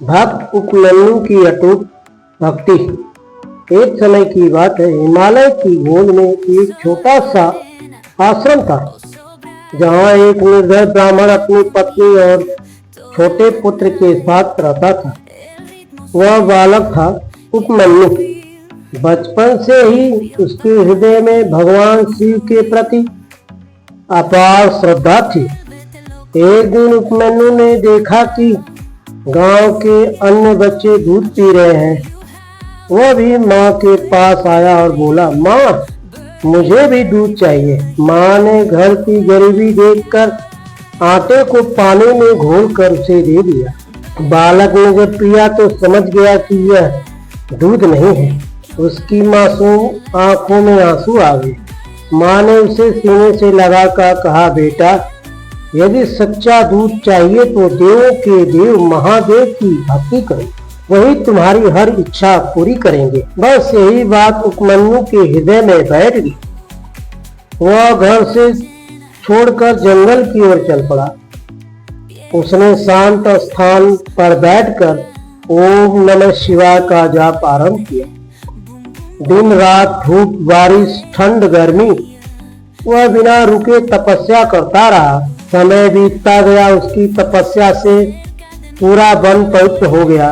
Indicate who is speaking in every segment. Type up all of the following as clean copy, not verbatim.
Speaker 1: भक्त उपमन्यु की अटूट भक्ति। एक समय की बात है, हिमालय की गोद में एक छोटा सा आश्रम था, जहाँ एक निर्धन ब्राह्मण अपनी पत्नी और छोटे पुत्र के साथ रहता था। वह बालक था उपमन्यु। बचपन से ही उसके हृदय में भगवान शिव के प्रति अपार श्रद्धा थी। एक दिन उपमन्यु ने देखा कि गांव के अन्य बच्चे दूध पी रहे हैं। वह भी माँ के पास आया और बोला, माँ, मुझे भी दूध चाहिए। माँ ने घर की गरीबी देखकर आटे को पानी में घोलकर उसे दे दिया। बालक ने जब पिया तो समझ गया कि यह दूध नहीं है। उसकी मासूम आंखों में आंसू आ गए। माँ ने उसे सीने से लगाकर कहा, बेटा, यदि सच्चा दूध चाहिए तो देवों के देव महादेव की भक्ति करो, वही तुम्हारी हर इच्छा पूरी करेंगे। बस यही बात उपमन्यु के हृदय में बैठ गई। वह घर से छोड़कर जंगल की ओर चल पड़ा। उसने शांत स्थान पर बैठकर ओम नमः शिवाय का जाप आरंभ किया। दिन रात, धूप बारिश, ठंड गर्मी, वह बिना रुके तपस्या करता रहा। समय बीतता गया, उसकी तपस्या से पूरा वन पवित्र हो गया।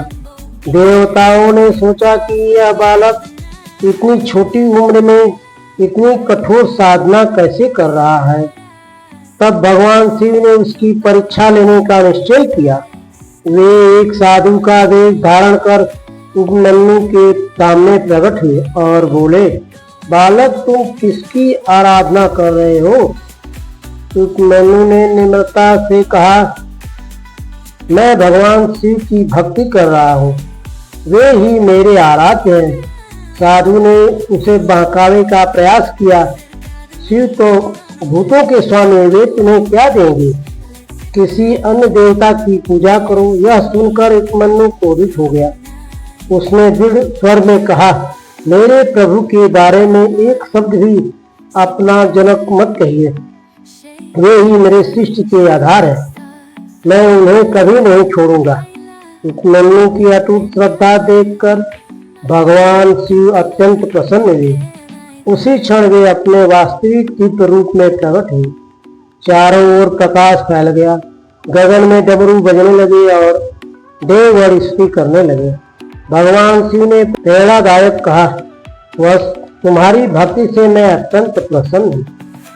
Speaker 1: देवताओं ने सोचा कि यह बालक इतनी छोटी उम्र में इतनी कठोर साधना कैसे कर रहा है। तब भगवान शिव ने उसकी परीक्षा लेने का निश्चय किया। वे एक साधु का वेश धारण कर उपमन्यु के सामने प्रकट हुए और बोले, बालक, तुम किसकी आराधना कर रहे हो? उपमन्यु ने निम्रता से कहा, मैं भगवान शिव की भक्ति कर रहा हूँ, वे ही मेरे आराध्य हैं। साधु ने उसे बहकावे का प्रयास किया। शिव तो भूतों के स्वामी, वे तुम्हें क्या देंगे? किसी अन्य देवता की पूजा करो। यह सुनकर उपमन्यु क्रोधित हो गया। उसने दृढ़ स्वर में कहा, मेरे प्रभु के बारे में एक शब्द भी अपना जनक मत कहिए। वे ही मेरे सृष्टि के आधार है, मैं उन्हें कभी नहीं छोड़ूंगा। उपमन्यु की अटूट श्रद्धा देखकर भगवान शिव अत्यंत प्रसन्न हुए। उसी क्षण वे अपने वास्तविक दिव्य रूप में प्रकट हुए। चारों ओर प्रकाश फैल गया, गगन में डमरू बजने लगे और देवगण स्तुति करने लगे। भगवान शिव ने प्रेरणादायक कहा, बस तुम्हारी भक्ति से मैं अत्यंत प्रसन्न हूँ,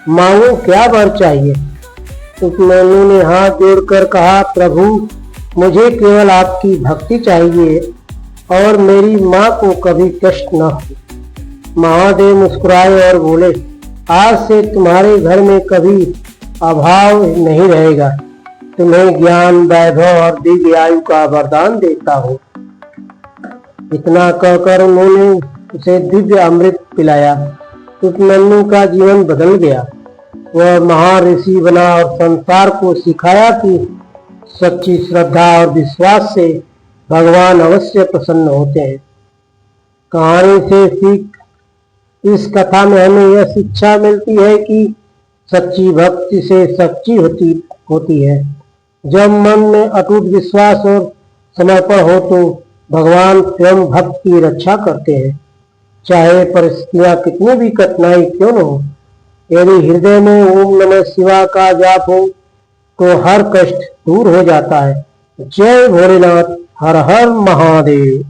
Speaker 1: मांगो क्या वर चाहिए? उपमन्यु ने हाथ जोड़कर कहा, प्रभु, मुझे केवल आपकी भक्ति चाहिए और मेरी माँ को कभी कष्ट न हो। महादेव मुस्कुराए और बोले, आज से तुम्हारे घर में कभी अभाव नहीं रहेगा। तुम्हें ज्ञान, वैभव और दिव्य आयु का वरदान देता हूँ। इतना कहकर उन्होंने उसे दिव्य अमृत पिलाया। उपमन्यु का जीवन बदल गया। वह महर्षि बना और संसार को सिखाया कि सच्ची श्रद्धा और विश्वास से भगवान अवश्य प्रसन्न होते हैं। कहानी से सीख, इस कथा में हमें यह शिक्षा मिलती है कि सच्ची भक्ति से सच्ची होती है। जब मन में अटूट विश्वास और समर्पण हो तो भगवान स्वयं भक्त की रक्षा करते हैं, चाहे परिस्थितियां कितनी भी कठिनाई क्यों न हो। यदि हृदय में ओम नमः शिवाय का जाप हो तो हर कष्ट दूर हो जाता है। जय भोलेनाथ, हर हर महादेव।